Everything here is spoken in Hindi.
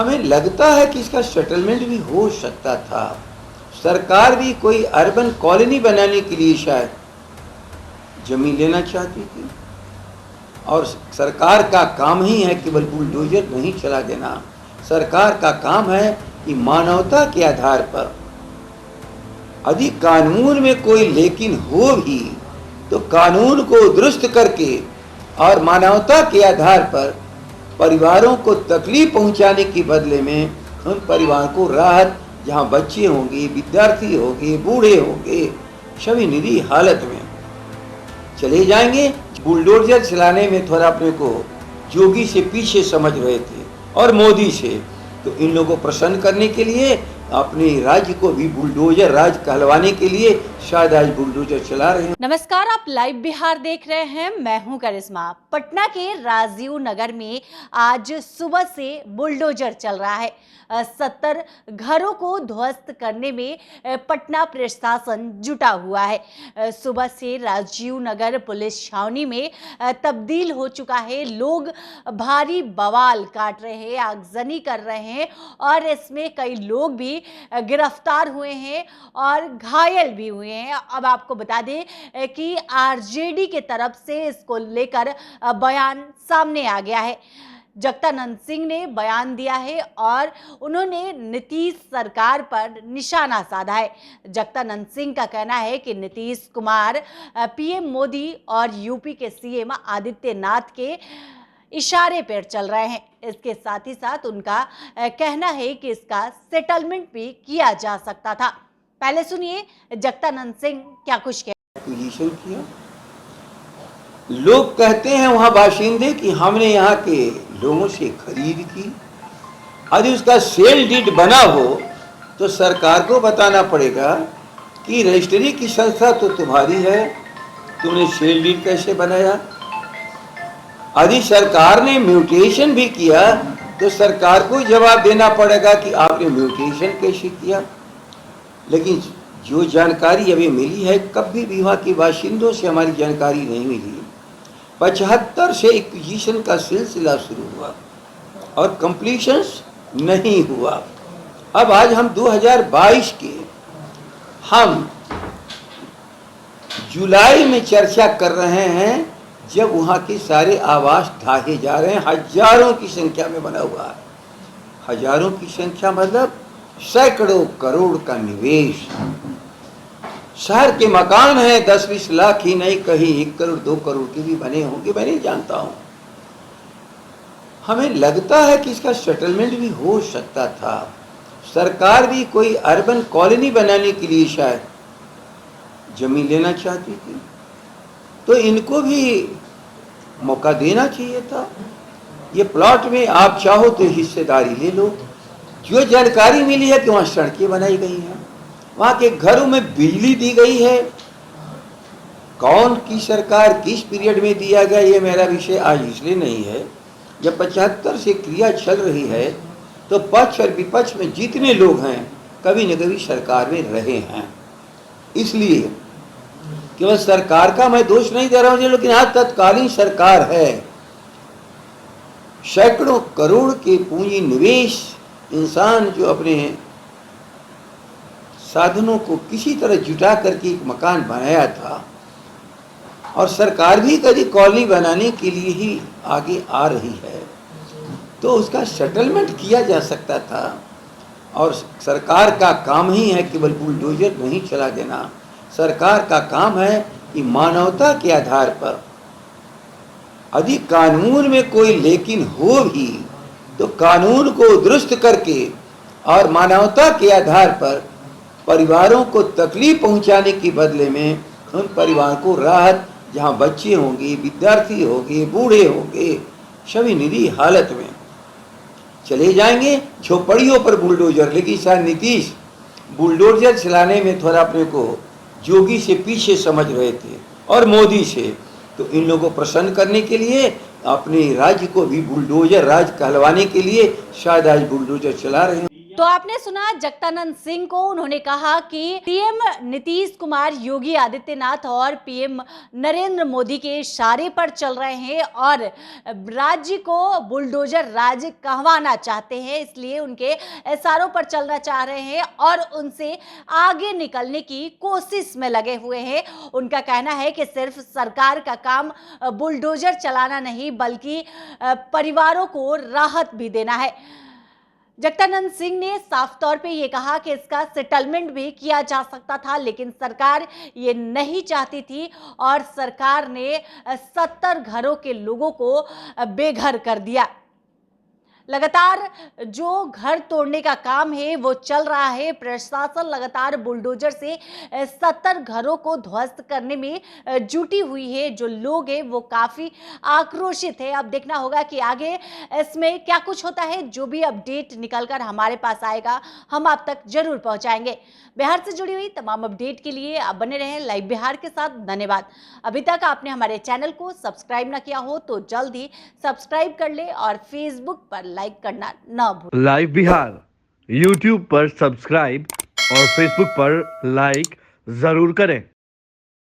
हमें लगता है कि इसका सेटलमेंट भी हो सकता था। सरकार भी कोई अर्बन कॉलोनी बनाने के लिए शायद जमीन लेना चाहती थी, और सरकार का काम ही है केवल बुलडोजर नहीं चला देना। सरकार का काम है कि मानवता के आधार पर, यदि कानून में कोई लेकिन हो भी तो कानून को दुरुस्त करके और मानवता के आधार पर परिवारों को तकलीफ पहुंचाने के बदले में उन परिवार को राहत, जहां बच्चे होंगे, विद्यार्थी होंगे, बूढ़े होंगे, सभी निरी हालत में चले जाएंगे। बुलडोजर चलाने में थोड़ा अपने को जोगी से पीछे समझ रहे थे और मोदी से, तो इन लोगों को प्रसन्न करने के लिए, अपने राज्य को भी बुलडोजर राज कहलवाने के लिए शायद आज बुलडोजर चला रहे हैं। नमस्कार, आप लाइव बिहार देख रहे हैं। मैं हूं करिश्मा। पटना के राजीव नगर में आज सुबह से बुलडोजर चल रहा है। 70 घरों को ध्वस्त करने में पटना प्रशासन जुटा हुआ है। सुबह से राजीव नगर पुलिस छावनी में तब्दील हो चुका है। लोग भारी बवाल काट रहे हैं, आगजनी कर रहे हैं और इसमें कई लोग भी गिरफ्तार हुए हैं और घायल भी हुए हैं। अब आपको बता दें कि आरजेडी के तरफ से इसको लेकर बयान सामने आ गया है। जगदानंद सिंह ने बयान दिया है और उन्होंने नीतीश सरकार पर निशाना साधा है। जगदानंद सिंह का कहना है कि नीतीश कुमार पीएम मोदी और यूपी के सीएम आदित्यनाथ के इशारे पर चल रहे हैं। इसके साथ ही साथ उनका कहना है कि इसका सेटलमेंट भी किया जा सकता था। पहले सुनिए जगदानंद सिंह क्या कुछ किया। लोग कहते हैं वहां बाशिंदे कि हमने यहाँ के लोगों से खरीद की। यदि उसका सेल डीड बना हो तो सरकार को बताना पड़ेगा कि रजिस्ट्री की संस्था तो तुम्हारी है, तुमने सेल डीड कैसे बनाया। यदि सरकार ने म्यूटेशन भी किया तो सरकार को जवाब देना पड़ेगा कि आपने म्यूटेशन कैसे किया। लेकिन जो जानकारी अभी मिली है, कभी भी वहाँ के बाशिंदों से हमारी जानकारी नहीं मिली। 75 से एक्विजिशन का सिलसिला शुरू हुआ और कंप्लीशंस नहीं हुआ। अब आज हम 2022 के हम जुलाई में चर्चा कर रहे हैं, जब वहाँ के सारे आवास ढाहे जा रहे हैं। हजारों की संख्या में बना हुआ है। हजारों की संख्या मतलब सैकड़ों करोड़ का निवेश। शहर के मकान हैं 10-20 लाख ही नहीं, कहीं 1 करोड़ 2 करोड़ के भी बने होंगे, मैं नहीं जानता हूं। हमें लगता है कि इसका सेटलमेंट भी हो सकता था। सरकार भी कोई अर्बन कॉलोनी बनाने के लिए शायद जमीन लेना चाहती थी, तो इनको भी मौका देना चाहिए था। ये प्लॉट में आप चाहो तो हिस्सेदारी ले लो। जो जानकारी मिली है कि वहाँ सड़कें बनाई गई हैं, वहाँ के घरों में बिजली दी गई है। कौन की सरकार किस पीरियड में दिया गया ये मेरा विषय आज इसलिए नहीं है। जब 75 से क्रिया चल रही है तो पक्ष और विपक्ष में जितने लोग हैं कभी न कभी सरकार में रहे हैं। इसलिए केवल सरकार का मैं दोष नहीं दे रहा हूँ, लेकिन आज तत्कालीन सरकार है। सैकड़ों करोड़ के पूंजी निवेश, इंसान जो अपने साधनों को किसी तरह जुटा करके एक मकान बनाया था, और सरकार भी कभी कॉलोनी बनाने के लिए ही आगे आ रही है, तो उसका सेटलमेंट किया जा सकता था। और सरकार का काम ही है केवल बुलडोजर नहीं चला देना। सरकार का काम है कि मानवता के आधार पर, यदि कानून में कोई लेकिन हो भी तो कानून को दुरुस्त करके और मानवता के आधार पर परिवारों को तकलीफ पहुंचाने के बदले में उन परिवार को राहत, जहां बच्चे होंगे, विद्यार्थी होंगे, बूढ़े होंगे, सभी निरी हालत में चले जाएंगे। झोपड़ियों पर बुलडोजर, लेकिन शायद नीतीश बुलडोजर चलाने में थोड़ा अपने को जोगी से पीछे समझ रहे थे और मोदी से, तो इन लोगों को प्रसन्न करने के लिए, अपने राज्य को भी बुलडोजर राज कहलवाने के लिए शायद आज बुलडोजर चला रहे हैं। तो आपने सुना जगदानंद सिंह को। उन्होंने कहा कि पीएम नीतीश कुमार, योगी आदित्यनाथ और पीएम नरेंद्र मोदी के इशारे पर चल रहे हैं और राज्य को बुलडोजर राज कहवाना चाहते हैं, इसलिए उनके इशारों पर चलना चाह रहे हैं और उनसे आगे निकलने की कोशिश में लगे हुए हैं। उनका कहना है कि सिर्फ सरकार का काम बुलडोजर चलाना नहीं बल्कि परिवारों को राहत भी देना है। जगदानंद सिंह ने साफ तौर पे ये कहा कि इसका सेटलमेंट भी किया जा सकता था, लेकिन सरकार ये नहीं चाहती थी और सरकार ने 70 घरों के लोगों को बेघर कर दिया। लगातार जो घर तोड़ने का काम है वो चल रहा है। प्रशासन लगातार बुलडोजर से 70 घरों को ध्वस्त करने में जुटी हुई है। जो लोग हैं वो काफी आक्रोशित है। अब देखना होगा कि आगे इसमें क्या कुछ होता है। जो भी अपडेट निकलकर हमारे पास आएगा हम आप तक जरूर पहुंचाएंगे। बिहार से जुड़ी हुई तमाम अपडेट के लिए आप बने रहें लाइव बिहार के साथ। धन्यवाद। अभी तक आपने हमारे चैनल को सब्सक्राइब न किया हो तो जल्द ही सब्सक्राइब कर ले और फेसबुक पर लाइक करना न भूलें। लाइव बिहार यूट्यूब पर सब्सक्राइब और फेसबुक पर लाइक जरूर करें।